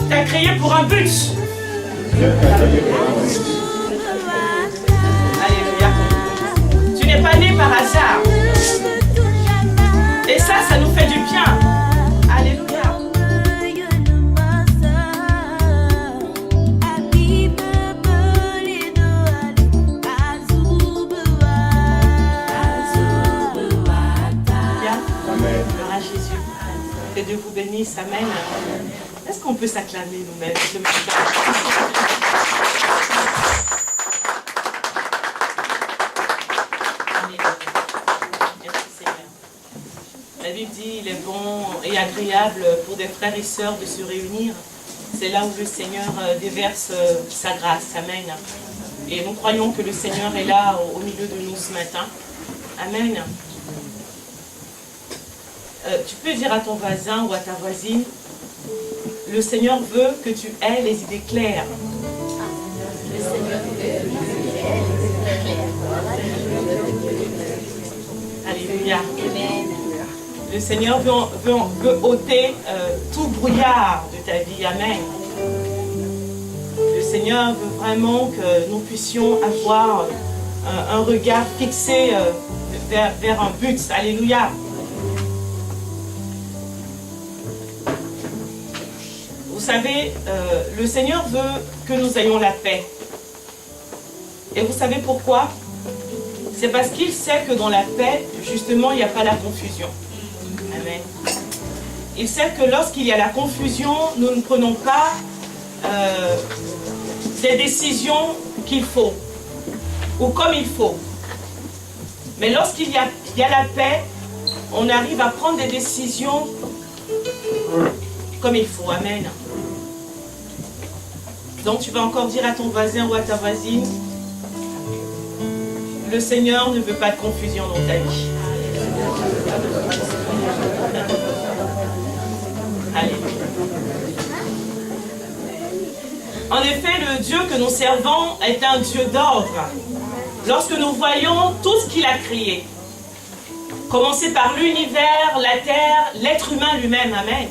t'a créé pour un but. Alléluia. Tu n'es pas né par hasard. Et ça nous fait du bien. Alléluia. Que Dieu vous bénisse, amen. Est-ce qu'on peut s'acclamer nous-mêmes? Merci Seigneur. La Bible dit, il est bon et agréable pour des frères et sœurs de se réunir. C'est là où le Seigneur déverse sa grâce, amen. Et nous croyons que le Seigneur est là au milieu de nous ce matin. Amen. Tu peux dire à ton voisin ou à ta voisine, le Seigneur veut que tu aies les idées claires. Alléluia. Le Seigneur veut ôter tout brouillard de ta vie. Amen. Le Seigneur veut vraiment que nous puissions avoir un regard fixé vers un but. Alléluia. Vous savez, le Seigneur veut que nous ayons la paix. Et vous savez pourquoi? C'est parce qu'il sait que dans la paix, justement, il n'y a pas la confusion. Amen. Il sait que lorsqu'il y a la confusion, nous ne prenons pas des décisions qu'il faut, ou comme il faut. Mais lorsqu'il y a la paix, on arrive à prendre des décisions comme il faut. Amen. Donc tu vas encore dire à ton voisin ou à ta voisine, le Seigneur ne veut pas de confusion dans ta vie. Alléluia. En effet, le Dieu que nous servons est un Dieu d'ordre. Lorsque nous voyons tout ce qu'il a créé, commencer par l'univers, la terre, l'être humain lui-même, amen.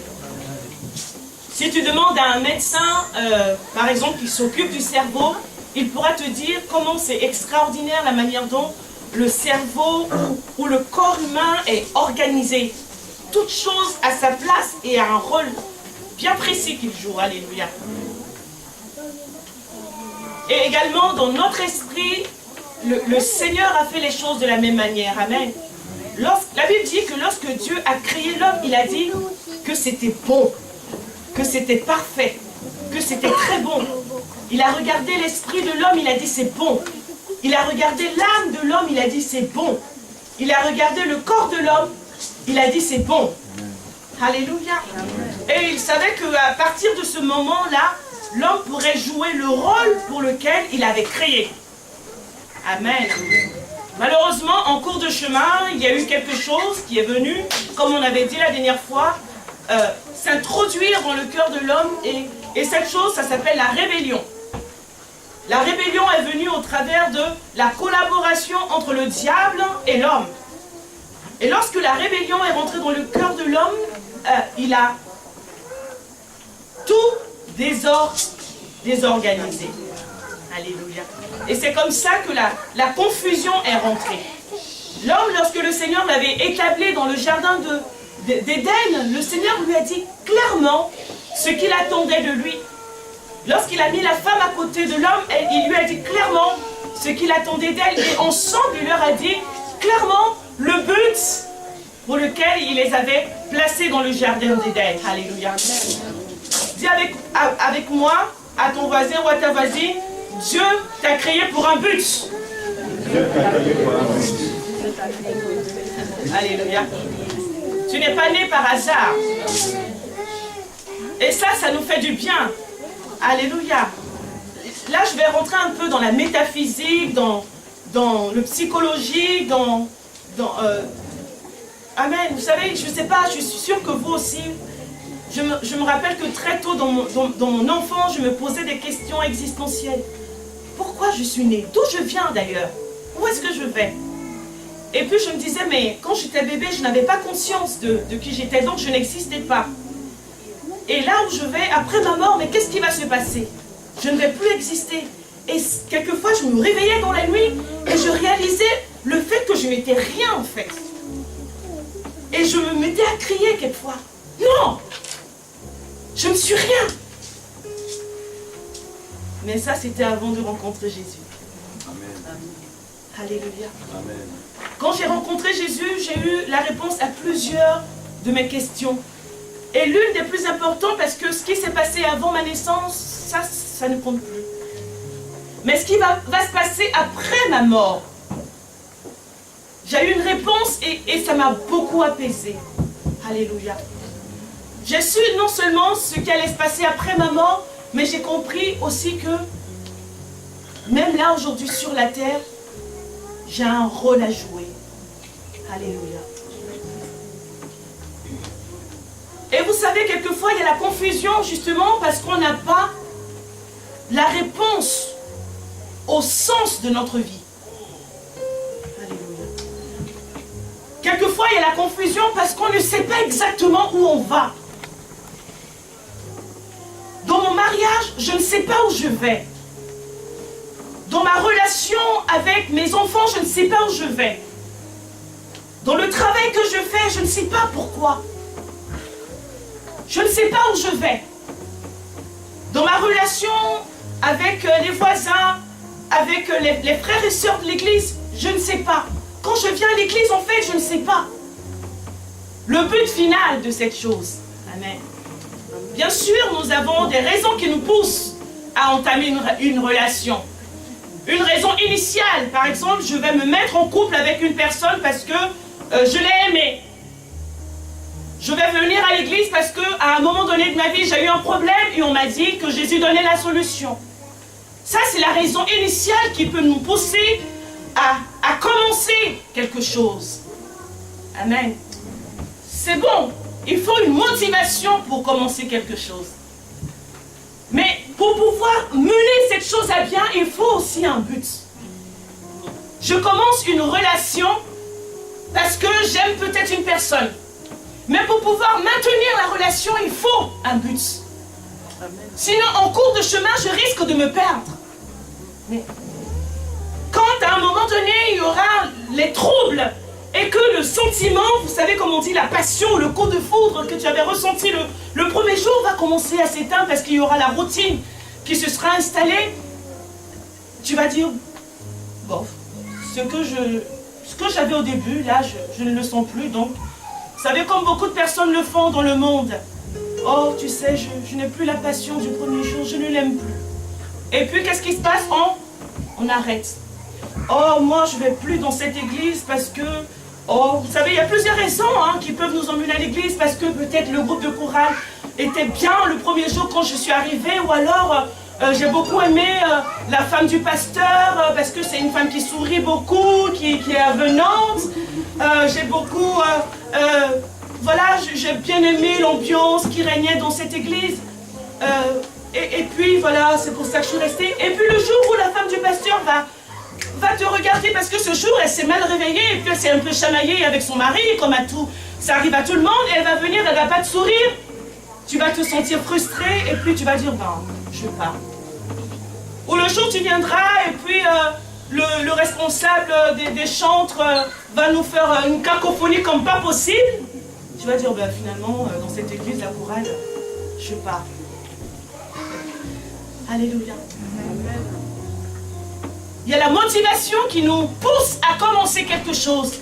Si tu demandes à un médecin, par exemple, qui s'occupe du cerveau, il pourra te dire comment c'est extraordinaire la manière dont le cerveau ou le corps humain est organisé. Toute chose à sa place et a un rôle bien précis qu'il joue. Alléluia. Et également, dans notre esprit, le Seigneur a fait les choses de la même manière. Amen. La Bible dit que lorsque Dieu a créé l'homme, il a dit que c'était bon, que c'était parfait, que c'était très bon. Il a regardé l'esprit de l'homme, il a dit c'est bon. Il a regardé l'âme de l'homme, il a dit c'est bon. Il a regardé le corps de l'homme, il a dit c'est bon. Alléluia. Et il savait qu'à partir de ce moment-là, l'homme pourrait jouer le rôle pour lequel il avait créé. Amen. Malheureusement, en cours de chemin, il y a eu quelque chose qui est venu, comme on avait dit la dernière fois, s'introduire dans le cœur de l'homme. Et cette chose, ça s'appelle la rébellion. La rébellion est venue au travers de la collaboration entre le diable et l'homme. Et lorsque la rébellion est rentrée dans le cœur de l'homme, il a tout désorganisé. Alléluia. Et c'est comme ça que la confusion est rentrée. L'homme, lorsque le Seigneur l'avait établi dans le jardin d'Éden, le Seigneur lui a dit clairement ce qu'il attendait de lui. Lorsqu'il a mis la femme à côté de l'homme, il lui a dit clairement ce qu'il attendait d'elle. Et ensemble, il leur a dit clairement le but pour lequel il les avait placés dans le jardin d'Éden. Alléluia. Dis avec moi, à ton voisin ou à ta voisine, Dieu t'a créé pour un but. Alléluia. Tu n'es pas né par hasard. Et ça nous fait du bien. Alléluia. Là, je vais rentrer un peu dans la métaphysique, dans le psychologique, Amen. Vous savez, je ne sais pas, je suis sûre que vous aussi, je me rappelle que très tôt dans mon enfance, je me posais des questions existentielles. Pourquoi je suis née? D'où je viens d'ailleurs? Où est-ce que je vais? Et puis je me disais, mais quand j'étais bébé, je n'avais pas conscience de qui j'étais, donc je n'existais pas. Et là où je vais, après ma mort, mais qu'est-ce qui va se passer? Je ne vais plus exister. Et quelquefois, je me réveillais dans la nuit et je réalisais le fait que je n'étais rien en fait. Et je me mettais à crier quelquefois. Non! Je ne suis rien! Mais ça, c'était avant de rencontrer Jésus. Amen. Alléluia. Amen. Quand j'ai rencontré Jésus, j'ai eu la réponse à plusieurs de mes questions. Et l'une des plus importantes, parce que ce qui s'est passé avant ma naissance, ça ne compte plus. Mais ce qui va se passer après ma mort, j'ai eu une réponse et ça m'a beaucoup apaisée. Alléluia. J'ai su non seulement ce qui allait se passer après ma mort, mais j'ai compris aussi que même là aujourd'hui sur la terre, j'ai un rôle à jouer. Alléluia. Et vous savez, quelquefois, il y a la confusion justement parce qu'on n'a pas la réponse au sens de notre vie. Alléluia. Quelquefois, il y a la confusion parce qu'on ne sait pas exactement où on va. Dans mon mariage, je ne sais pas où je vais. Dans ma relation avec mes enfants, je ne sais pas où je vais. Dans le travail que je fais, je ne sais pas pourquoi. Je ne sais pas où je vais. Dans ma relation avec les voisins, avec les frères et sœurs de l'église, je ne sais pas. Quand je viens à l'église, en fait, je ne sais pas. Le but final de cette chose. Amen. Bien sûr, nous avons des raisons qui nous poussent à entamer une relation. Une raison initiale, par exemple, je vais me mettre en couple avec une personne parce que je l'ai aimée. Je vais venir à l'église parce qu'à un moment donné de ma vie, j'ai eu un problème et on m'a dit que Jésus donnait la solution. Ça, c'est la raison initiale qui peut nous pousser à commencer quelque chose. Amen. C'est bon, il faut une motivation pour commencer quelque chose. Mais pour pouvoir mener cette chose à bien, il faut aussi un but. Je commence une relation parce que j'aime peut-être une personne. Mais pour pouvoir maintenir la relation, il faut un but. Sinon, en cours de chemin, je risque de me perdre. Mais quand à un moment donné, il y aura les troubles et que le sentiment, vous savez comme on dit, la passion, le coup de foudre que tu avais ressenti le premier jour va commencer à s'éteindre parce qu'il y aura la routine qui se sera installée, tu vas dire, bon, ce que j'avais au début, là, je ne le sens plus, donc, vous savez, comme beaucoup de personnes le font dans le monde, oh, tu sais, je n'ai plus la passion du premier jour, je ne l'aime plus. Et puis, qu'est-ce qui se passe? On arrête. Oh, moi, je ne vais plus dans cette église parce que, oh, vous savez, il y a plusieurs raisons qui peuvent nous emmener à l'église, parce que peut-être le groupe de chorale était bien le premier jour quand je suis arrivée, ou alors j'ai beaucoup aimé la femme du pasteur, parce que c'est une femme qui sourit beaucoup, qui est avenante. J'ai beaucoup, voilà, j'ai bien aimé l'ambiance qui régnait dans cette église. Et puis voilà, c'est pour ça que je suis restée. Et puis le jour où la femme du pasteur va te regarder, parce que ce jour elle s'est mal réveillée, et puis elle s'est un peu chamaillée avec son mari, comme à tout, ça arrive à tout le monde, et elle va venir, elle va pas te sourire. Tu vas te sentir frustré, et puis tu vas dire, non, je pars. Ou le jour où tu viendras, et puis le responsable des chantres va nous faire une cacophonie comme pas possible. Tu vas dire, ben, finalement, dans cette église, la chorale, je pars. Alléluia. Amen. Il y a la motivation qui nous pousse à commencer quelque chose.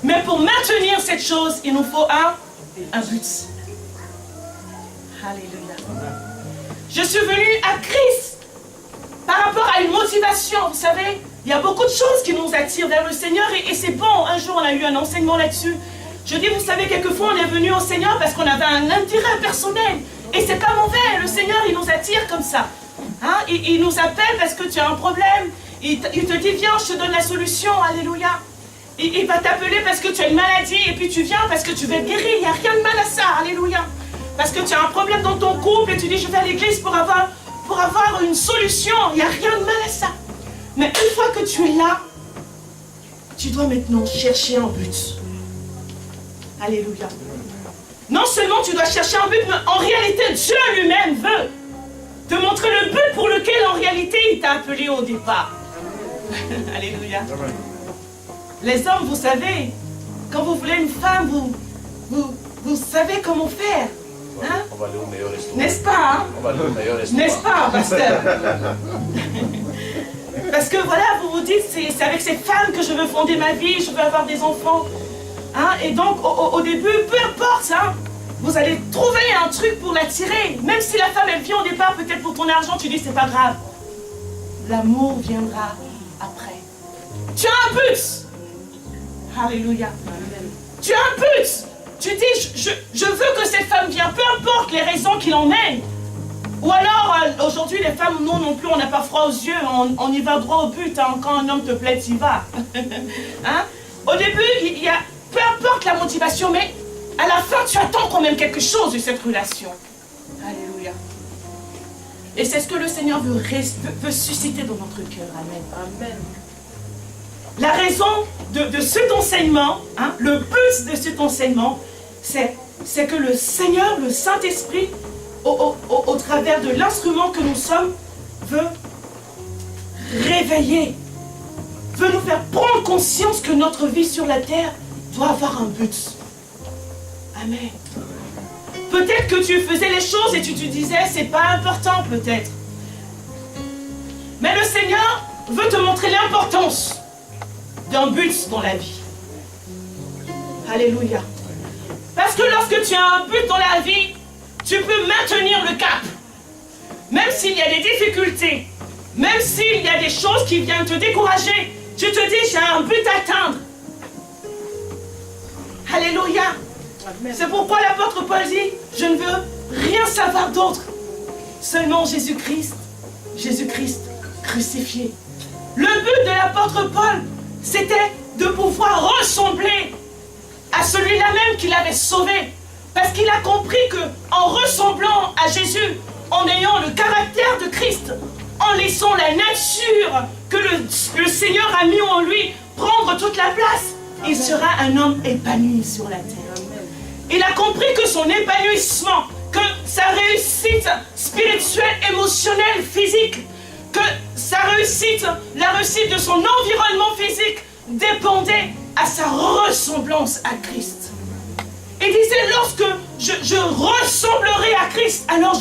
Mais pour maintenir cette chose, il nous faut un but. Alléluia. Je suis venue à Christ par rapport à une motivation. Vous savez, il y a beaucoup de choses qui nous attirent vers le Seigneur et c'est bon. Un jour, on a eu un enseignement là-dessus. Je dis, vous savez, quelquefois, on est venu au Seigneur parce qu'on avait un intérêt personnel. Et c'est pas mauvais. Le Seigneur, il nous attire comme ça. Hein? Il nous appelle parce que tu as un problème. Il te dit, viens, je te donne la solution. Alléluia. Il va t'appeler parce que tu as une maladie et puis tu viens parce que tu veux être guéri. Il n'y a rien de mal à ça. Alléluia. Parce que tu as un problème dans ton couple et tu dis, je vais à l'église pour avoir une solution. Il n'y a rien de mal à ça. Mais une fois que tu es là, tu dois maintenant chercher un but. Alléluia. Non seulement tu dois chercher un but, mais en réalité, Dieu lui-même veut te montrer le but pour lequel, en réalité, il t'a appelé au départ. Alléluia. Les hommes, vous savez, quand vous voulez une femme, vous savez comment faire. Hein? On va aller au meilleur restaurant. N'est-ce pas, hein? On va aller au meilleur restaurant. N'est-ce pas, pasteur? Parce que voilà, vous vous dites, c'est avec cette femme que je veux fonder ma vie, je veux avoir des enfants. Hein? Et donc, au début, peu importe, hein, vous allez trouver un truc pour l'attirer. Même si la femme, elle vient au départ, peut-être pour ton argent, tu dis, c'est pas grave. L'amour viendra après. Tu as un but. Alléluia. Tu as un but. Tu dis, je veux que cette femme vienne, peu importe les raisons qui l'emmènent. Ou alors, aujourd'hui, les femmes, non plus, on n'a pas froid aux yeux, on y va droit au but. Hein. Quand un homme te plaît, tu y vas. Hein? Au début, il y a, peu importe la motivation, mais à la fin, tu attends quand même quelque chose de cette relation. Alléluia. Et c'est ce que le Seigneur veut susciter dans notre cœur. Amen. Amen. La raison de cet enseignement, hein, le but de cet enseignement, c'est que le Seigneur, le Saint-Esprit, au travers de l'instrument que nous sommes, veut réveiller, veut nous faire prendre conscience que notre vie sur la terre doit avoir un but. Amen. Peut-être que tu faisais les choses et tu te disais, c'est pas important peut-être. Mais le Seigneur veut te montrer l'importance d'un but dans la vie. Alléluia. Parce que lorsque tu as un but dans la vie, tu peux maintenir le cap. Même s'il y a des difficultés, même s'il y a des choses qui viennent te décourager, tu te dis, j'ai un but à atteindre. Alléluia. C'est pourquoi l'apôtre Paul dit, je ne veux rien savoir d'autre. Seulement Jésus-Christ crucifié. Le but de l'apôtre Paul, c'était de pouvoir ressembler à celui-là même qui l'avait sauvé. Parce qu'il a compris qu'en ressemblant à Jésus, en ayant le caractère de Christ, en laissant la nature que le Seigneur a mis en lui prendre toute la place, il sera un homme épanoui sur la terre. Il a compris que son épanouissement, que sa réussite spirituelle, émotionnelle, physique, que sa réussite, la réussite de son environnement physique dépendait à sa ressemblance à Christ. Il disait, lorsque je ressemblerai à Christ, alors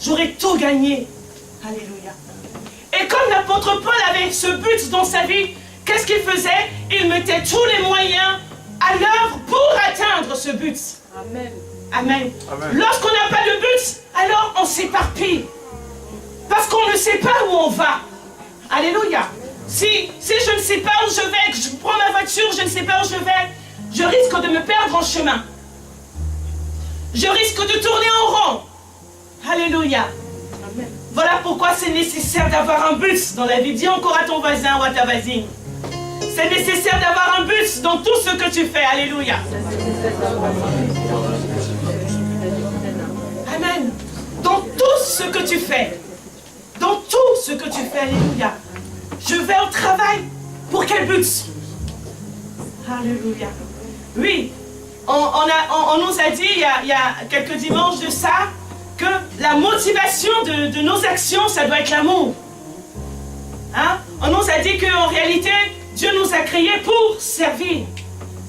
j'aurai tout gagné. Alléluia. Et comme l'apôtre Paul avait ce but dans sa vie, qu'est-ce qu'il faisait? Il mettait tous les moyens à l'œuvre pour atteindre ce but. Amen. Amen. Amen. Lorsqu'on n'a pas de but, alors on s'éparpille. Parce qu'on ne sait pas où on va. Alléluia. Si je ne sais pas où je vais, que je prends ma voiture, je ne sais pas où je vais, je risque de me perdre en chemin. Je risque de tourner en rond. Alléluia. Amen. Voilà pourquoi c'est nécessaire d'avoir un but dans la vie. Dis encore à ton voisin ou à ta voisine. C'est nécessaire d'avoir un but dans tout ce que tu fais. Alléluia. Amen. Dans tout ce que tu fais. Dans tout ce que tu fais. Alléluia. Je vais au travail. Pour quel but? Alléluia. Oui. On nous a dit il y a quelques dimanches de ça que la motivation de nos actions, ça doit être l'amour. Hein? On nous a dit qu'en réalité, Dieu nous a créés pour servir.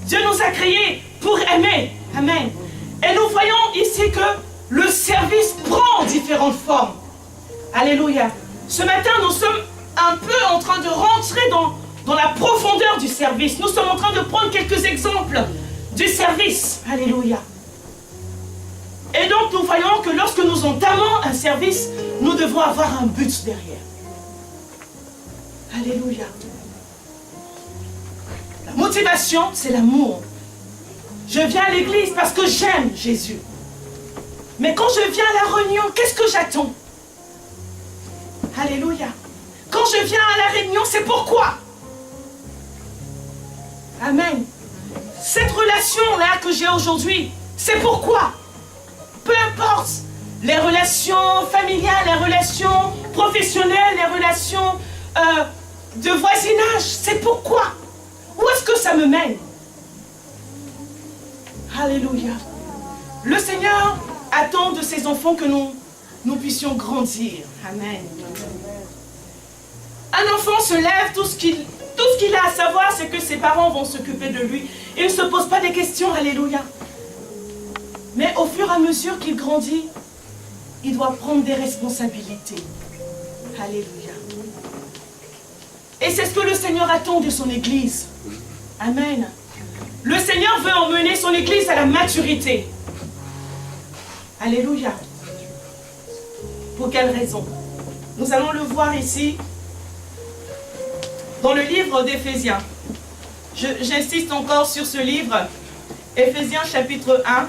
Dieu nous a créés pour aimer. Amen. Et nous voyons ici que le service prend différentes formes. Alléluia. Ce matin, nous sommes un peu en train de rentrer dans la profondeur du service. Nous sommes en train de prendre quelques exemples du service. Alléluia. Et donc nous voyons que lorsque nous entamons un service, nous devons avoir un but derrière. Alléluia. La motivation, c'est l'amour. Je viens à l'église parce que j'aime Jésus. Mais quand je viens à la réunion, qu'est-ce que j'attends? Alléluia. Quand je viens à la réunion, c'est pourquoi? Amen. Cette relation-là que j'ai aujourd'hui, c'est pourquoi? Peu importe les relations familiales, les relations professionnelles, les relations de voisinage, c'est pourquoi? Où est-ce que ça me mène? Alléluia. Le Seigneur attend de ses enfants que nous puissions grandir. Amen. Un enfant se lève, tout ce qu'il a à savoir, c'est que ses parents vont s'occuper de lui. Il ne se pose pas des questions, alléluia. Mais au fur et à mesure qu'il grandit, il doit prendre des responsabilités. Alléluia. Et c'est ce que le Seigneur attend de son Église. Amen. Le Seigneur veut emmener son Église à la maturité. Alléluia. Pour quelle raison? Nous allons le voir ici, dans le livre d'Éphésiens. J'insiste encore sur ce livre, Éphésiens chapitre 1.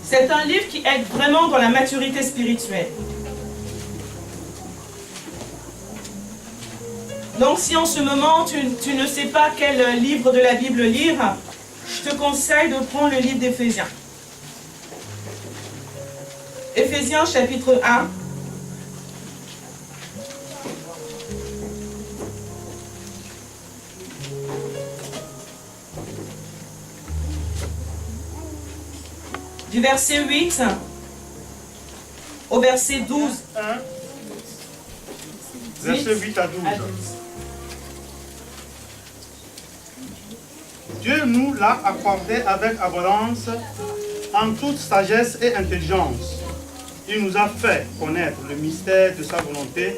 C'est un livre qui aide vraiment dans la maturité spirituelle. Donc si en ce moment tu ne sais pas quel livre de la Bible lire, je te conseille de prendre le livre d'Éphésiens. Éphésiens chapitre 1. Du verset 8 au verset 12. 1, verset 8 à 12. Dieu nous l'a accordé avec abondance en toute sagesse et intelligence. Il nous a fait connaître le mystère de sa volonté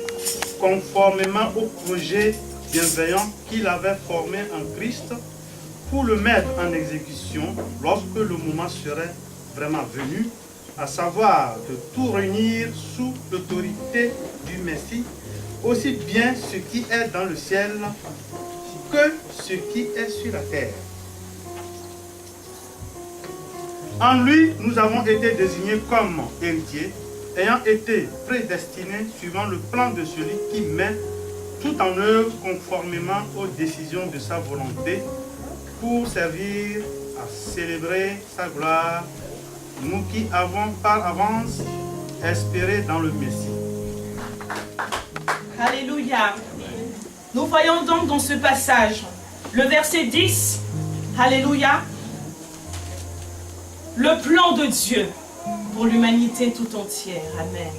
conformément au projet bienveillant qu'il avait formé en Christ pour le mettre en exécution lorsque le moment serait vraiment venu, à savoir de tout réunir sous l'autorité du Messie, aussi bien ce qui est dans le ciel que ce qui est sur la terre. En lui, nous avons été désignés comme héritiers, ayant été prédestinés suivant le plan de celui qui met tout en œuvre conformément aux décisions de sa volonté pour servir à célébrer sa gloire, nous qui avons par avance espéré dans le Messie. Alléluia. Nous voyons donc dans ce passage le verset 10. Alléluia. Le plan de Dieu pour l'humanité tout entière. Amen.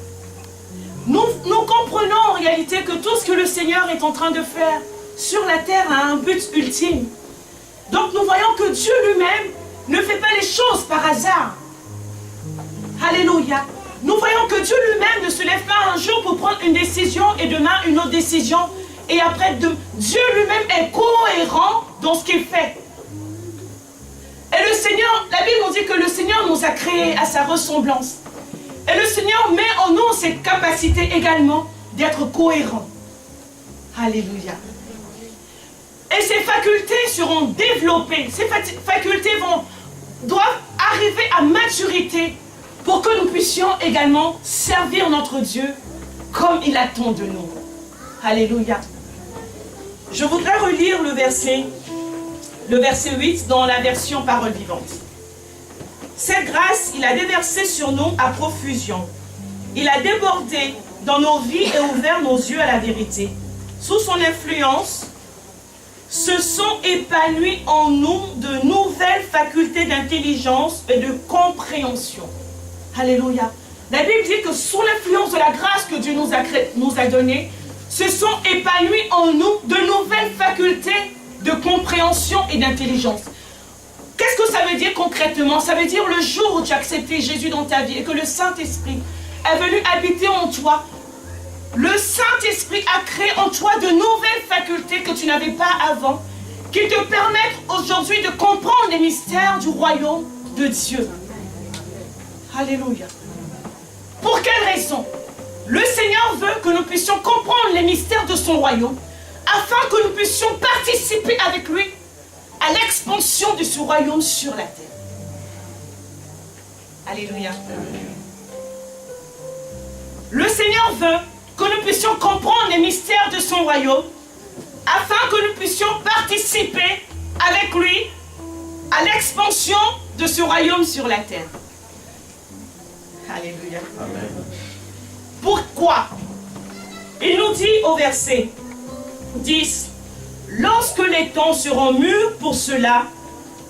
Nous comprenons en réalité que tout ce que le Seigneur est en train de faire sur la terre a un but ultime. Donc nous voyons que Dieu lui-même ne fait pas les choses par hasard. Alléluia. Nous voyons que Dieu lui-même ne se lève pas un jour pour prendre une décision et demain une autre décision. Et après, Dieu lui-même est cohérent dans ce qu'il fait. Et le Seigneur, la Bible nous dit que le Seigneur nous a créés à sa ressemblance. Et le Seigneur met en nous cette capacité également d'être cohérent. Alléluia. Et ces facultés seront développées. Ces facultés doivent arriver à maturité pour que nous puissions également servir notre Dieu comme il attend de nous. Alléluia. Je voudrais relire le verset 8 dans la version parole vivante. Cette grâce, il a déversé sur nous à profusion. Il a débordé dans nos vies et ouvert nos yeux à la vérité. Sous son influence, se sont épanouies en nous de nouvelles facultés d'intelligence et de compréhension. Alléluia. La Bible dit que sous l'influence de la grâce que Dieu nous a donnée, se sont épanouies en nous de nouvelles facultés de compréhension et d'intelligence. Qu'est-ce que ça veut dire concrètement? Ça veut dire le jour où tu as accepté Jésus dans ta vie et que le Saint-Esprit est venu habiter en toi. Le Saint-Esprit a créé en toi de nouvelles facultés que tu n'avais pas avant, qui te permettent aujourd'hui de comprendre les mystères du royaume de Dieu. Alléluia. Pour quelle raison? Le Seigneur veut que nous puissions comprendre les mystères de son royaume, afin que nous puissions participer avec lui à l'expansion de ce royaume sur la terre. Alléluia. Le Seigneur veut que nous puissions comprendre les mystères de son royaume, afin que nous puissions participer avec lui à l'expansion de ce royaume sur la terre. Alléluia. Amen. Pourquoi? Il nous dit au verset 10, lorsque les temps seront mûrs pour cela,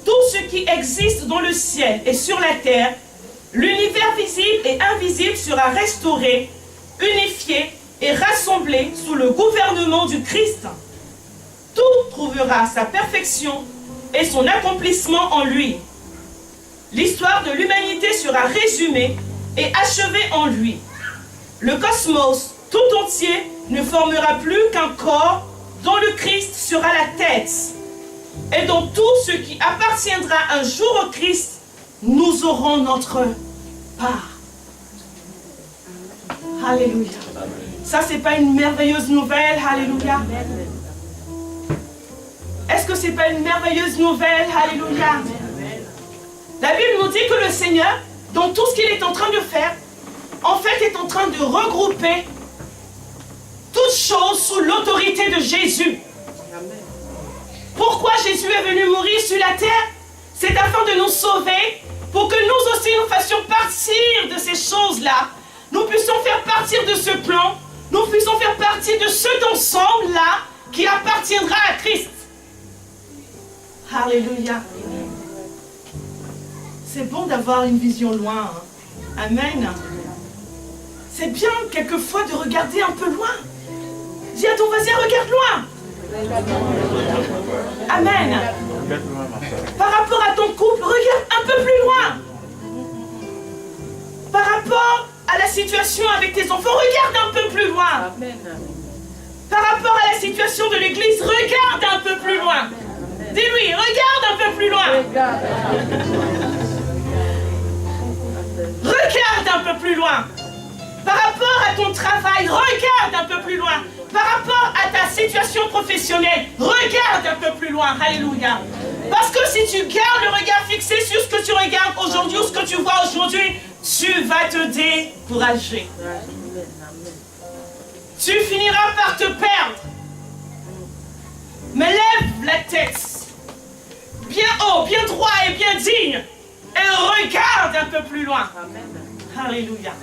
tout ce qui existe dans le ciel et sur la terre, l'univers visible et invisible sera restauré, unifié et rassemblé sous le gouvernement du Christ. Tout trouvera sa perfection et son accomplissement en lui. L'histoire de l'humanité sera résumée et achevée en lui. Le cosmos tout entier ne formera plus qu'un corps dont le Christ sera la tête. Et dans tout ce qui appartiendra un jour au Christ, nous aurons notre part. Alléluia. Ça, c'est pas une merveilleuse nouvelle? Alléluia. Est-ce que c'est pas une merveilleuse nouvelle? Alléluia. La Bible nous dit que le Seigneur, dans tout ce qu'il est en train de faire, en fait, est en train de regrouper toutes choses sous l'autorité de Jésus. Pourquoi Jésus est venu mourir sur la terre? C'est afin de nous sauver, pour que nous aussi nous fassions partir de ces choses-là. Nous puissions faire partir de ce plan, nous puissions faire partie de cet ensemble-là qui appartiendra à Christ. Alléluia. C'est bon d'avoir une vision loin. Hein? Amen. C'est bien quelquefois de regarder un peu loin. Dis à ton voisin, regarde loin. Amen. Par rapport à ton couple, regarde un peu plus loin. Par rapport à la situation avec tes enfants, regarde un peu plus loin. Par rapport à la situation de l'église, regarde un peu plus loin. Dis-lui, regarde un peu plus loin. Regarde un peu plus loin. Par rapport à ton travail, regarde un peu plus loin. Par rapport à ta situation professionnelle, regarde un peu plus loin. Alléluia. Parce que si tu gardes le regard fixé sur ce que tu regardes aujourd'hui ou ce que tu vois aujourd'hui, tu vas te décourager. Tu finiras par te perdre. Mais lève la tête, bien haut, bien droit et bien digne, et regarde un peu plus loin. Alléluia.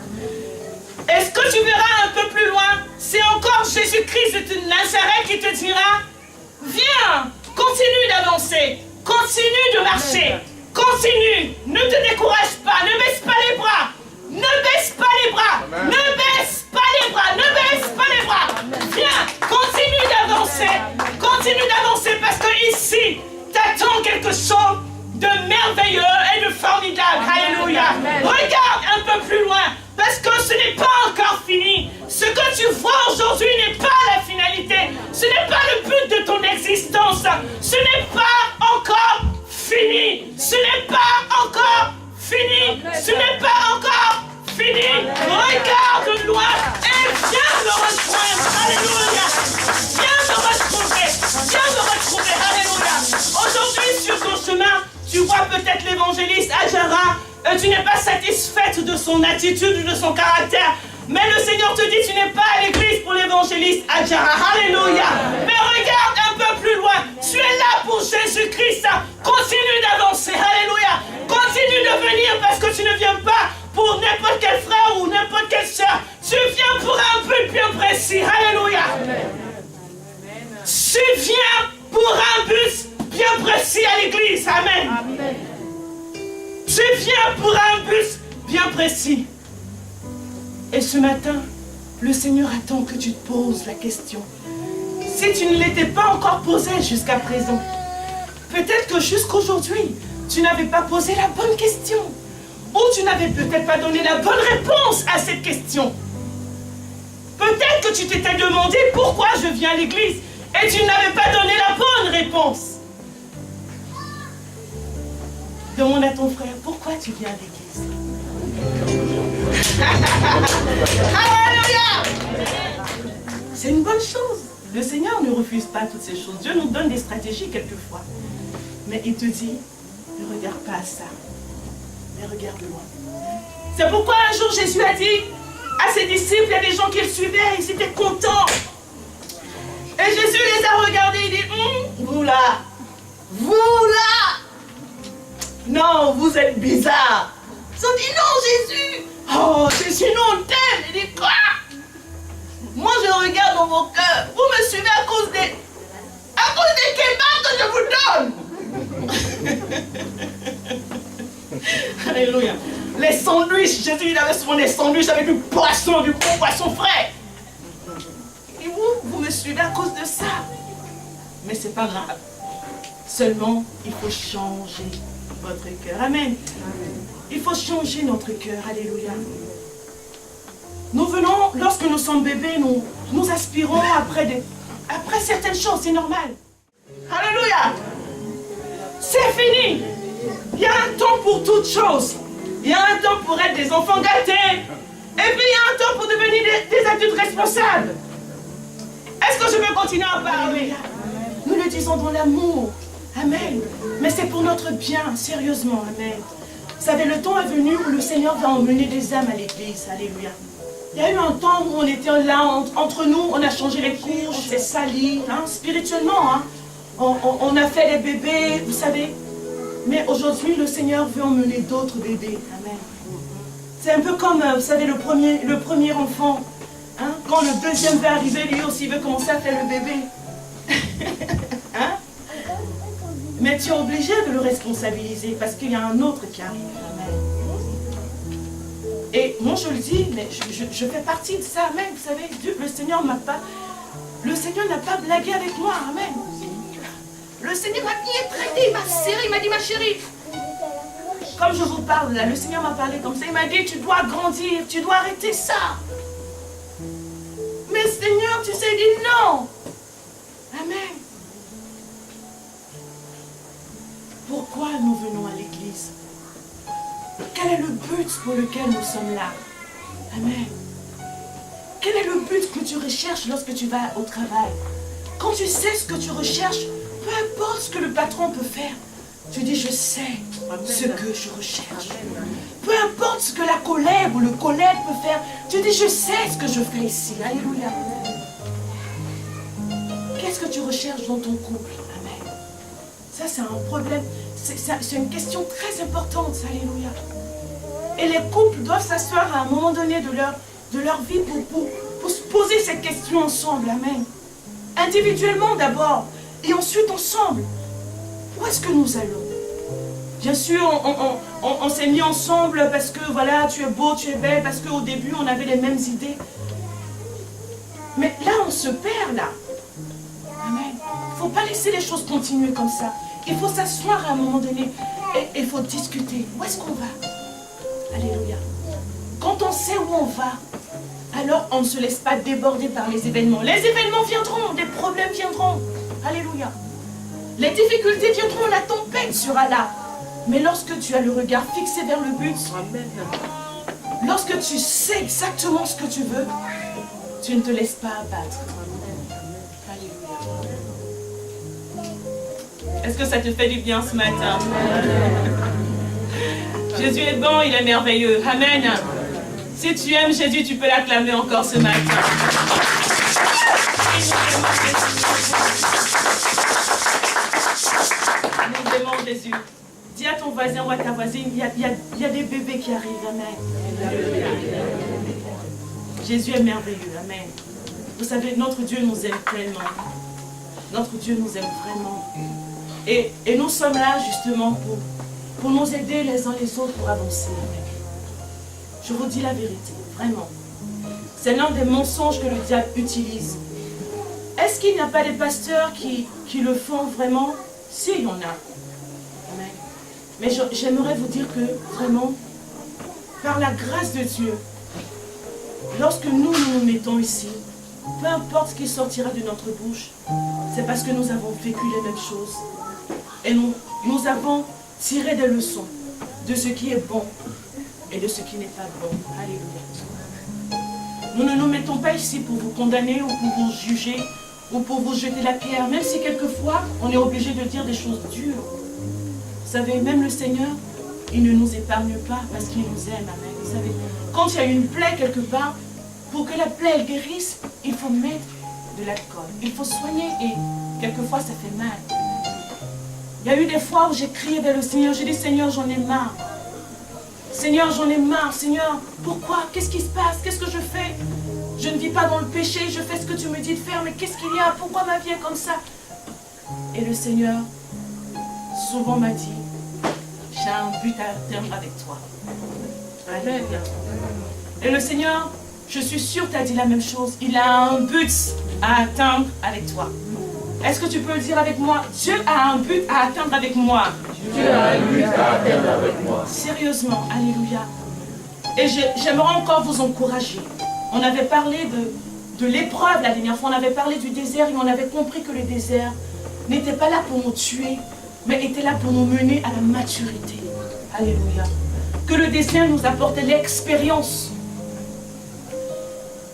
Est-ce que tu verras un peu plus loin? C'est encore Jésus-Christ de Nazareth qui te dira, viens, continue d'avancer, continue de marcher, continue, ne te décourage pas, ne baisse pas les bras, ne baisse pas les bras, ne baisse pas les bras, ne baisse pas les bras. Viens, continue d'avancer parce que ici, t'attends quelque chose de merveilleux et de formidable. Alléluia. Regarde un peu plus loin. Parce que ce n'est pas encore fini. Ce que tu vois aujourd'hui n'est pas la finalité. Ce n'est pas le but de ton existence. Ce n'est pas encore fini. Ce n'est pas encore fini. Ce n'est pas encore fini. Regarde loin et viens me rejoindre. Alléluia. Viens me retrouver. Viens me retrouver. Alléluia. Aujourd'hui, sur ton chemin, tu vois peut-être l'évangéliste Adjara. Tu n'es pas satisfaite de son attitude ou de son caractère. Mais le Seigneur te dit, tu n'es pas à l'église pour l'évangéliste Adjara. Alléluia. Mais regarde un peu plus loin. Tu es là pour Jésus-Christ. Continue d'avancer. Alléluia. Continue de venir parce que tu ne viens pas pour n'importe quel frère ou n'importe quelle soeur. Tu viens pour un but bien précis. Alléluia. Tu viens pour un but bien précis à l'église. Amen. Amen. Tu viens pour un but bien précis. Et ce matin, le Seigneur attend que tu te poses la question. Si tu ne l'étais pas encore posée jusqu'à présent, peut-être que jusqu'aujourd'hui, tu n'avais pas posé la bonne question. Ou tu n'avais peut-être pas donné la bonne réponse à cette question. Peut-être que tu t'étais demandé pourquoi je viens à l'église et tu n'avais pas donné la bonne réponse. Demande à ton frère, pourquoi tu viens à l'église? Alléluia! C'est une bonne chose. Le Seigneur ne refuse pas toutes ces choses. Dieu nous donne des stratégies quelquefois. Mais il te dit, ne regarde pas à ça, mais regarde loin. C'est pourquoi un jour Jésus a dit à ses disciples, il y a des gens qui le suivaient, ils étaient contents. Et Jésus les a regardés, il dit, vous là, non, vous êtes bizarres. Ils ont dit, non, Jésus. Oh, Jésus, nous on t'aime. Il dit, quoi? Moi, je regarde dans vos cœurs. Vous me suivez à cause des kebabs que je vous donne. Alléluia. Les sandwichs, Jésus il avait souvent des sandwichs avec du poisson, du bon poisson frais. Et vous me suivez à cause de ça. Mais c'est pas grave. Seulement, il faut changer votre cœur. Amen. Il faut changer notre cœur. Alléluia. Nous venons, lorsque nous sommes bébés, nous aspirons après certaines choses, c'est normal. Alléluia. C'est fini. Il y a un temps pour toutes choses. Il y a un temps pour être des enfants gâtés. Et puis il y a un temps pour devenir des adultes responsables. Est-ce que je peux continuer à parler? Nous le disons dans l'amour. Amen. Mais c'est pour notre bien, sérieusement. Amen. Vous savez, le temps est venu où le Seigneur va emmener des âmes à l'église. Alléluia. Il y a eu un temps où on était là, entre nous, on a changé les couches, on s'est sali, hein, spirituellement. Hein. On a fait des bébés, vous savez. Mais aujourd'hui, le Seigneur veut emmener d'autres bébés. Amen. C'est un peu comme, vous savez, le premier enfant. Hein, quand le deuxième va arriver, lui aussi veut commencer à faire le bébé. Hein? Mais tu es obligé de le responsabiliser parce qu'il y a un autre qui arrive. Amen. Et moi je le dis, mais je fais partie de ça. Amen. Vous savez, le Seigneur n'a pas blagué avec moi. Amen. Le Seigneur m'a bien traité, il m'a serré, il m'a dit ma chérie. Comme je vous parle là, le Seigneur m'a parlé comme ça. Il m'a dit tu dois grandir, tu dois arrêter ça. Mais Seigneur, tu sais, il dit non. Amen. Pourquoi nous venons à l'église? Quel est le but pour lequel nous sommes là? Amen. Quel est le but que tu recherches lorsque tu vas au travail? Quand tu sais ce que tu recherches, peu importe ce que le patron peut faire, tu dis je sais ce que je recherche. Peu importe ce que la collègue ou le collègue peut faire, tu dis je sais ce que je fais ici. Alléluia. Qu'est-ce que tu recherches dans ton couple? Amen. Ça c'est un problème. C'est une question très importante. Alléluia. Et les couples doivent s'asseoir à un moment donné de leur vie pour se poser cette question ensemble. Amen. Individuellement d'abord et ensuite ensemble. Où est-ce que nous allons? Bien sûr, on s'est mis ensemble parce que voilà, tu es beau, tu es belle, parce qu'au début on avait les mêmes idées. Mais là on se perd là. Amen. Il ne faut pas laisser les choses continuer comme ça. Il faut s'asseoir à un moment donné et il faut discuter. Où est-ce qu'on va? Alléluia. Quand on sait où on va, alors on ne se laisse pas déborder par les événements. Les événements viendront, des problèmes viendront. Alléluia. Les difficultés viendront, la tempête sera là. Mais lorsque tu as le regard fixé vers le but, lorsque tu sais exactement ce que tu veux, tu ne te laisses pas abattre. Alléluia. Est-ce que ça te fait du bien ce matin? Jésus est bon, il est merveilleux. Amen. Si tu aimes Jésus, tu peux l'acclamer encore ce matin. Nous aimons Jésus. Dis à ton voisin ou à ta voisine, il y a des bébés qui arrivent. Amen. Jésus est merveilleux. Amen. Vous savez, notre Dieu nous aime tellement. Notre Dieu nous aime vraiment. Et nous sommes là justement pour nous aider les uns les autres pour avancer. Amen. Je vous dis la vérité, vraiment. C'est l'un des mensonges que le diable utilise. Est-ce qu'il n'y a pas des pasteurs qui le font vraiment? Si, il y en a. Amen. Mais j'aimerais vous dire que, vraiment, par la grâce de Dieu, lorsque nous nous mettons ici, peu importe ce qui sortira de notre bouche, c'est parce que nous avons vécu les mêmes choses. Et nous avons tiré des leçons de ce qui est bon et de ce qui n'est pas bon. Alléluia. Nous ne nous mettons pas ici pour vous condamner ou pour vous juger ou pour vous jeter la pierre, même si quelquefois on est obligé de dire des choses dures. Vous savez, même le Seigneur, il ne nous épargne pas parce qu'il nous aime. Amen. Vous savez, quand il y a une plaie quelque part, pour que la plaie elle guérisse, il faut mettre de l'alcool. Il faut soigner et quelquefois ça fait mal. Il y a eu des fois où j'ai crié vers le Seigneur, j'ai dit Seigneur, j'en ai marre. Seigneur, j'en ai marre. Seigneur, pourquoi? Qu'est-ce qui se passe? Qu'est-ce que je fais? Je ne vis pas dans le péché, je fais ce que tu me dis de faire, mais qu'est-ce qu'il y a? Pourquoi ma vie est comme ça? Et le Seigneur, souvent m'a dit, j'ai un but à atteindre avec toi. Amen. Et le Seigneur, je suis sûre, tu as dit la même chose. Il a un but à atteindre avec toi. Est-ce que tu peux le dire avec moi? Dieu a un but à atteindre avec moi. Dieu a un but à atteindre avec moi. Sérieusement, alléluia. Et j'aimerais encore vous encourager. On avait parlé de l'épreuve la dernière fois, on avait parlé du désert et on avait compris que le désert n'était pas là pour nous tuer, mais était là pour nous mener à la maturité. Alléluia. Que le désert nous apportait l'expérience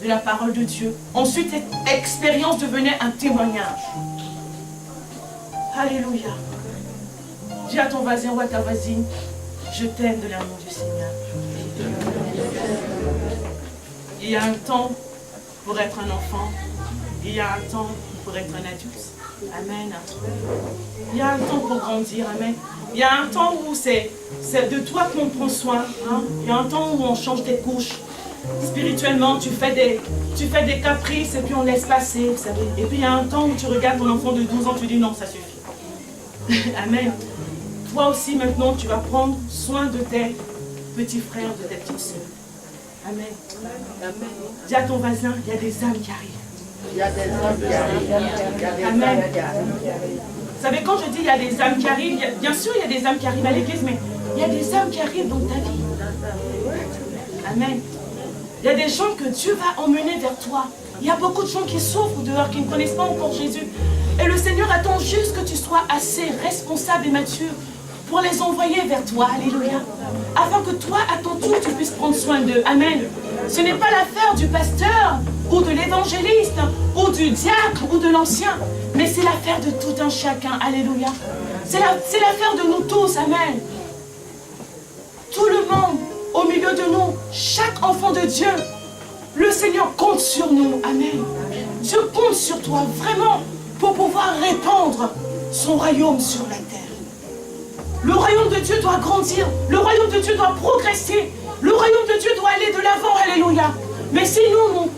de la parole de Dieu. Ensuite, cette expérience devenait un témoignage. Alléluia. Dis à ton voisin ou à ta voisine, je t'aime de l'amour du Seigneur. Il y a un temps pour être un enfant. Il y a un temps pour être un adulte. Amen. Il y a un temps pour grandir. Amen. Il y a un temps où c'est de toi qu'on prend soin. Hein? Il y a un temps où on change des couches. Spirituellement, tu fais des caprices et puis on laisse passer, vous savez. Et puis il y a un temps où tu regardes ton enfant de 12 ans, tu dis non, ça suffit. Amen. Toi aussi maintenant, tu vas prendre soin de tes petits frères, de tes petites sœurs. Amen. Amen. Dis à ton voisin, il y a des âmes qui arrivent. Il y a des âmes qui arrivent. Amen. Vous savez, quand je dis il y a des âmes qui arrivent, bien sûr il y a des âmes qui arrivent à l'église, mais il y a des âmes qui arrivent dans ta vie. Amen. Il y a des gens que Dieu va emmener vers toi. Il y a beaucoup de gens qui souffrent dehors, qui ne connaissent pas encore Jésus. Et le Seigneur attend juste que tu sois assez responsable et mature pour les envoyer vers toi. Alléluia. Afin que toi, à ton tour, tu puisses prendre soin d'eux. Amen. Ce n'est pas l'affaire du pasteur ou de l'évangéliste ou du diacre ou de l'ancien, mais c'est l'affaire de tout un chacun. Alléluia. C'est l'affaire de nous tous. Amen. Tout le monde au milieu de nous, chaque enfant de Dieu, le Seigneur compte sur nous. Amen. Dieu compte sur toi vraiment pour pouvoir répandre son royaume sur la terre. Le royaume de Dieu doit grandir. Le royaume de Dieu doit progresser. Le royaume de Dieu doit aller de l'avant. Alléluia. Mais si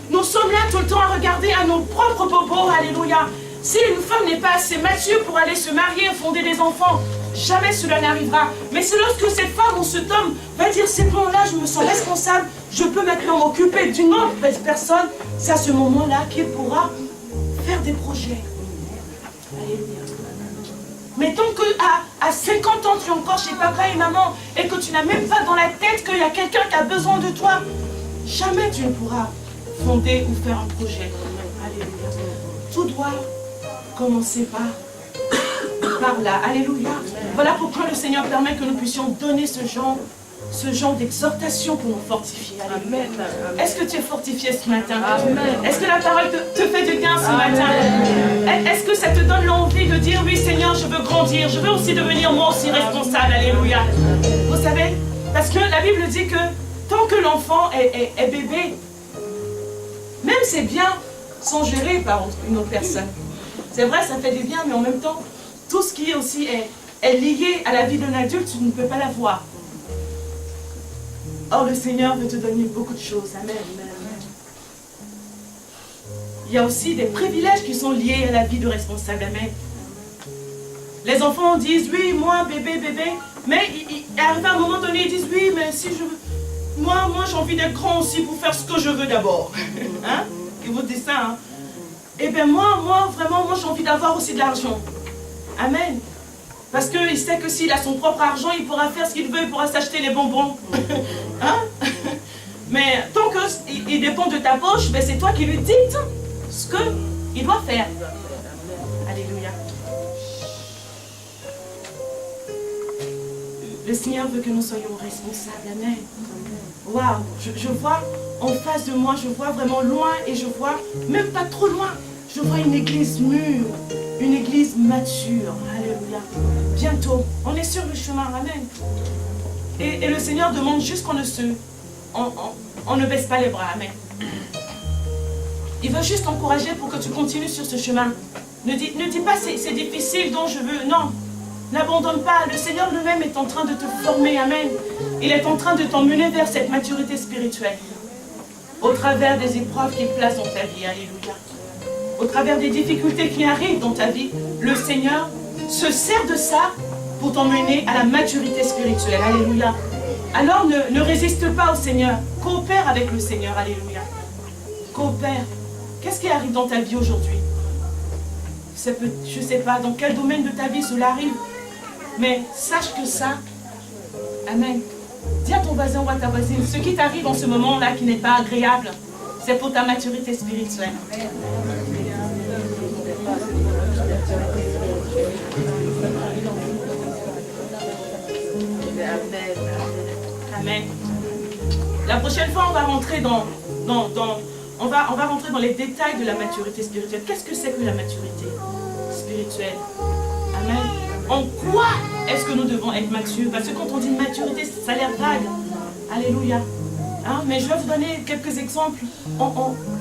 nous sommes là tout le temps à regarder à nos propres bobos, alléluia. Si une femme n'est pas assez mature pour aller se marier et fonder des enfants, jamais cela n'arrivera. Mais c'est lorsque cette femme ou cet homme va dire c'est bon, là je me sens responsable, je peux maintenant m'occuper d'une autre personne, c'est à ce moment-là qu'il pourra faire des projets. Alléluia. Mais tant qu'à 50 ans tu es encore chez papa et maman et que tu n'as même pas dans la tête qu'il y a quelqu'un qui a besoin de toi, jamais tu ne pourras fonder ou faire un projet. Alléluia. Tout doit commencer par là. Alléluia. Voilà pourquoi le Seigneur permet que nous puissions donner ce genre d'exhortation pour nous fortifier. Amen. Est-ce que tu es fortifié ce matin? Est-ce que la parole te fait du bien ce matin? Est-ce que ça te donne l'envie de dire oui Seigneur, je veux grandir, je veux aussi devenir moi aussi responsable? Alléluia. Vous savez, parce que la Bible dit que tant que l'enfant est bébé, même ses biens sont gérés par une autre personne. C'est vrai, ça fait du bien, mais en même temps, tout ce qui aussi est lié à la vie d'un adulte, tu ne peux pas l'avoir. Or, le Seigneur veut te donner beaucoup de choses. Amen. Il y a aussi des privilèges qui sont liés à la vie de responsable. Amen. Les enfants disent, oui, moi, bébé, mais arrivé à un moment donné, ils disent, oui, mais si je veux... Moi j'ai envie d'être grand aussi pour faire ce que je veux d'abord. Hein? Ils vous disent ça, hein? Eh bien, moi, j'ai envie d'avoir aussi de l'argent. Amen. Parce qu'il sait que s'il a son propre argent, il pourra faire ce qu'il veut, il pourra s'acheter les bonbons. Hein? Mais tant qu'il dépend de ta poche, ben c'est toi qui lui dictes ce qu'il doit faire. Alléluia. Le Seigneur veut que nous soyons responsables. Amen. Waouh, je vois en face de moi, je vois vraiment loin et je vois, même pas trop loin, je vois une église mûre, une église mature. Alléluia. Bientôt, on est sur le chemin. Amen. Et le Seigneur demande juste qu'on ne baisse pas les bras. Amen. Il veut juste t'encourager pour que tu continues sur ce chemin. Ne dis pas c'est difficile donc je veux. Non. N'abandonne pas. Le Seigneur lui-même est en train de te former. Amen. Il est en train de t'emmener vers cette maturité spirituelle. Au travers des épreuves qu'il place dans ta vie. Alléluia. Au travers des difficultés qui arrivent dans ta vie, le Seigneur se sert de ça pour t'emmener à la maturité spirituelle. Alléluia. Alors ne résiste pas au Seigneur. Coopère avec le Seigneur. Alléluia. Coopère. Qu'est-ce qui arrive dans ta vie aujourd'hui? Je ne sais pas dans quel domaine de ta vie cela arrive. Mais sache que ça, amen. Dis à ton voisin ou à ta voisine, ce qui t'arrive en ce moment-là qui n'est pas agréable, c'est pour ta maturité spirituelle. Amen. La prochaine fois, on va rentrer on va rentrer dans les détails de la maturité spirituelle. Qu'est-ce que c'est que la maturité spirituelle? Amen. En quoi est-ce que nous devons être matures? Parce que quand on dit maturité, ça a l'air vague. Alléluia. Hein? Mais je vais vous donner quelques exemples.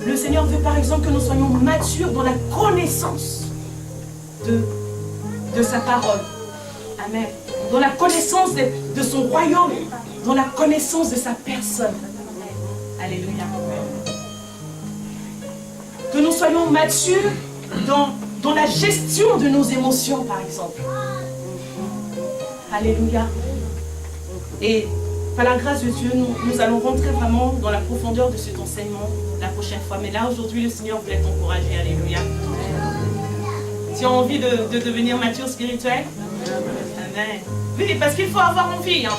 Le Seigneur veut par exemple que nous soyons matures dans la connaissance de sa parole. Amen. Dans la connaissance de son royaume. Dans la connaissance de sa personne. Alléluia. Que nous soyons matures dans la gestion de nos émotions, par exemple. Alléluia. Et par la grâce de Dieu, nous allons rentrer vraiment dans la profondeur de cet enseignement la prochaine fois. Mais là, aujourd'hui, le Seigneur voulait t'encourager. Alléluia. Tu as envie de devenir mature spirituel? Amen. Oui, parce qu'il faut avoir envie. Hein.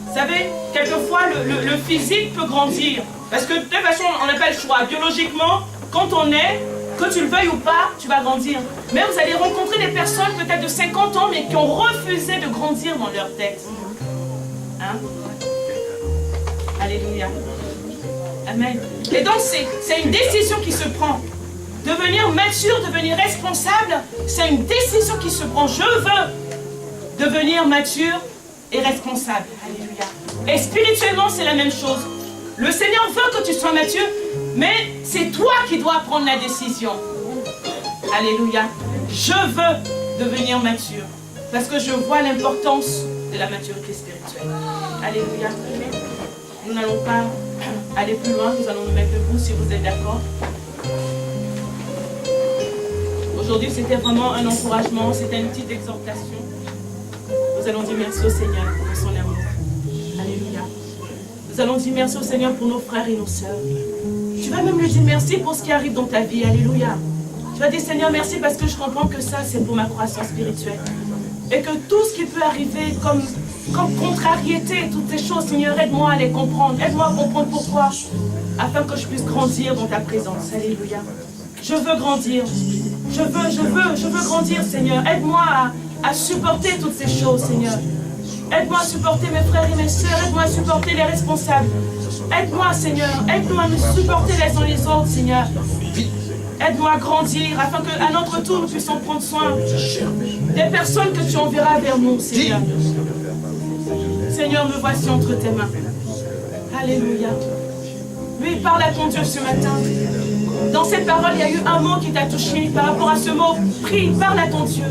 Vous savez, quelquefois, le physique peut grandir. Parce que de toute façon, on n'a pas le choix. Biologiquement, quand on est, que tu le veuilles ou pas, tu vas grandir. Mais vous allez rencontrer des personnes peut-être de 50 ans, mais qui ont refusé de grandir dans leur tête. Hein? Alléluia. Amen. Et donc, c'est une décision qui se prend. Devenir mature, devenir responsable, c'est une décision qui se prend. Je veux devenir mature et responsable. Alléluia. Et spirituellement, c'est la même chose. Le Seigneur veut que tu sois mature, mais c'est toi qui dois prendre la décision. Alléluia. Je veux devenir mature, parce que je vois l'importance de la maturité spirituelle. Alléluia. Nous n'allons pas aller plus loin, nous allons nous mettre debout si vous êtes d'accord. Aujourd'hui, c'était vraiment un encouragement, c'était une petite exhortation. Nous allons dire merci au Seigneur pour son amour. Alléluia. Nous allons dire merci au Seigneur pour nos frères et nos sœurs. Tu vas même lui dire merci pour ce qui arrive dans ta vie. Alléluia. Tu vas dire Seigneur merci parce que je comprends que ça c'est pour ma croissance spirituelle. Et que tout ce qui peut arriver comme contrariété, toutes ces choses, Seigneur, aide-moi à les comprendre. Aide-moi à comprendre pourquoi. Afin que je puisse grandir dans ta présence. Alléluia. Je veux grandir. Je veux grandir, Seigneur. Aide-moi à supporter toutes ces choses, Seigneur. Aide-moi à supporter mes frères et mes sœurs. Aide-moi à supporter les responsables. Aide-moi, Seigneur. Aide-nous à nous supporter les uns les autres, Seigneur. Aide-nous à grandir afin qu'à notre tour, nous puissions prendre soin des personnes que tu enverras vers nous, Seigneur. Seigneur, me voici entre tes mains. Alléluia. Oui, parle à ton Dieu ce matin. Dans cette parole, il y a eu un mot qui t'a touché. Par rapport à ce mot, prie, parle à ton Dieu.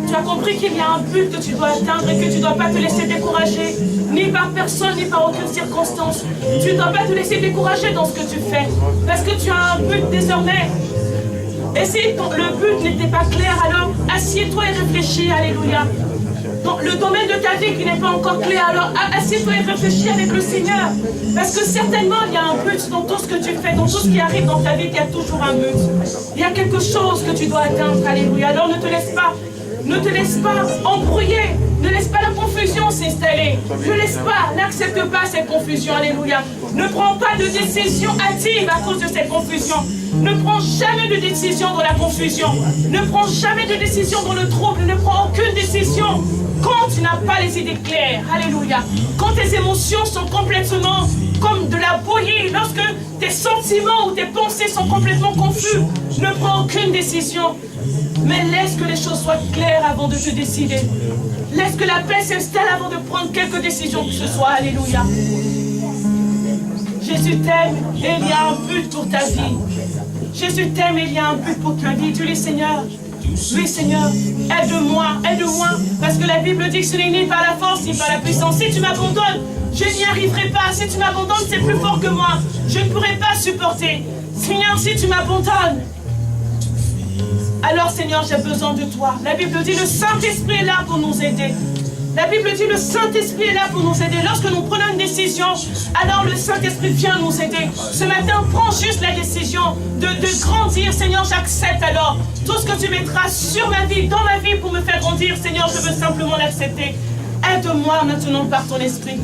Tu as compris qu'il y a un but que tu dois atteindre et que tu ne dois pas te laisser décourager, ni par personne, ni par aucune circonstance. Tu ne dois pas te laisser décourager dans ce que tu fais, parce que tu as un but désormais. Et si le but n'était pas clair, alors assieds-toi et réfléchis, alléluia. Dans le domaine de ta vie qui n'est pas encore clair, alors assieds-toi et réfléchis avec le Seigneur. Parce que certainement, il y a un but dans tout ce que tu fais, dans tout ce qui arrive dans ta vie, il y a toujours un but. Il y a quelque chose que tu dois atteindre, alléluia. Alors ne te laisse pas embrouiller. Ne laisse pas la confusion s'installer. Ne laisse pas, n'accepte pas cette confusion, alléluia. Ne prends pas de décision hâtive à cause de cette confusion. Ne prends jamais de décision dans la confusion. Ne prends jamais de décision dans le trouble. Ne prends aucune décision quand tu n'as pas les idées claires. Alléluia. Quand tes émotions sont complètement comme de la bouillie, lorsque tes sentiments ou tes pensées sont complètement confus, ne prends aucune décision. Mais laisse que les choses soient claires avant de te décider. Laisse que la paix s'installe avant de prendre quelque décision que ce soit. Alléluia. Jésus t'aime et il y a un but pour ta vie. Jésus t'aime et il y a un but pour ta vie. Dis-lui Seigneur. Oui Seigneur, aide-moi, aide-moi. Parce que la Bible dit que ce n'est ni par la force ni par la puissance. Si tu m'abandonnes, je n'y arriverai pas. Si tu m'abandonnes, c'est plus fort que moi. Je ne pourrai pas supporter. Seigneur, si tu m'abandonnes, alors Seigneur, j'ai besoin de toi. La Bible dit, le Saint-Esprit est là pour nous aider. La Bible dit, le Saint-Esprit est là pour nous aider. Lorsque nous prenons une décision, alors le Saint-Esprit vient nous aider. Ce matin, prends juste la décision de grandir. Seigneur, j'accepte alors tout ce que tu mettras sur ma vie, dans ma vie pour me faire grandir. Seigneur, je veux simplement l'accepter. Aide-moi maintenant par ton esprit.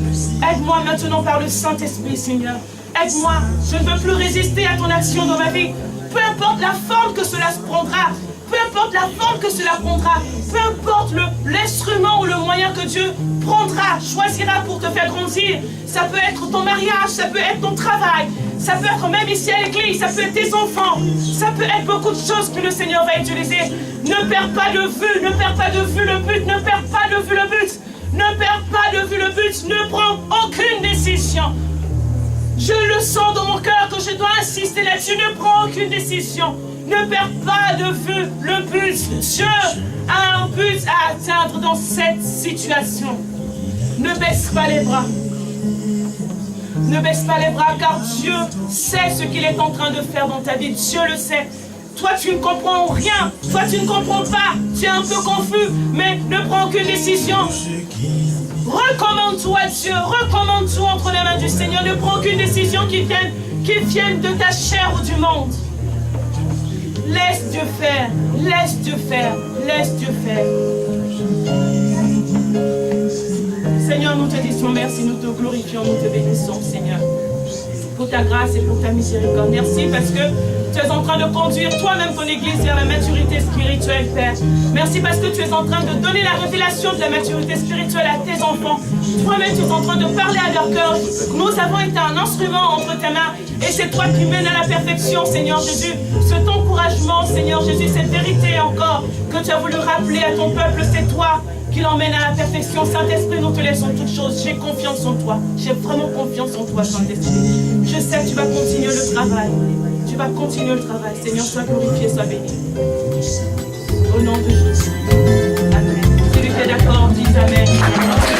Aide-moi maintenant par le Saint-Esprit, Seigneur. Aide-moi. Je ne veux plus résister à ton action dans ma vie. Peu importe la forme que cela se prendra. Peu importe la forme que cela prendra. Peu importe l'instrument ou le moyen que Dieu prendra, choisira pour te faire grandir. Ça peut être ton mariage, ça peut être ton travail. Ça peut être même ici à l'église, ça peut être tes enfants. Ça peut être beaucoup de choses que le Seigneur va utiliser. Ne perds pas de vue, ne perds pas de vue le but, ne perds pas de vue le but. Ne perds pas de vue le but, ne prends aucune décision. Je le sens dans mon cœur que je dois insister là-dessus. Ne prends aucune décision. Ne perds pas de vue le but. Dieu a un but à atteindre dans cette situation. Ne baisse pas les bras. Ne baisse pas les bras car Dieu sait ce qu'il est en train de faire dans ta vie. Dieu le sait. Toi, tu ne comprends rien. Toi, tu ne comprends pas. Tu es un peu confus, mais ne prends aucune décision. Recommande-toi à Dieu. Recommande-toi entre les mains du Seigneur. Ne prends aucune décision qui vienne de ta chair ou du monde. Laisse Dieu faire. Laisse Dieu faire. Laisse Dieu faire. Seigneur, nous te disons merci. Nous te glorifions. Nous te bénissons, Seigneur. Pour ta grâce et pour ta miséricorde. Merci parce que tu es en train de conduire toi-même ton église vers la maturité spirituelle, Père. Merci parce que tu es en train de donner la révélation de la maturité spirituelle à tes enfants. Toi-même, tu es en train de parler à leur cœur. Nous avons été un instrument entre tes mains et c'est toi qui mènes à la perfection, Seigneur Jésus. Cet encouragement, Seigneur Jésus, cette vérité encore que tu as voulu rappeler à ton peuple, c'est toi qui l'emmène à la perfection. Saint-Esprit, nous te laissons toutes choses. J'ai confiance en toi. J'ai vraiment confiance en toi, Saint-Esprit. Je sais que tu vas continuer le travail. Tu vas continuer le travail. Seigneur, sois glorifié, sois béni. Au nom de Jésus. Amen. Celui qui est d'accord, dis Amen.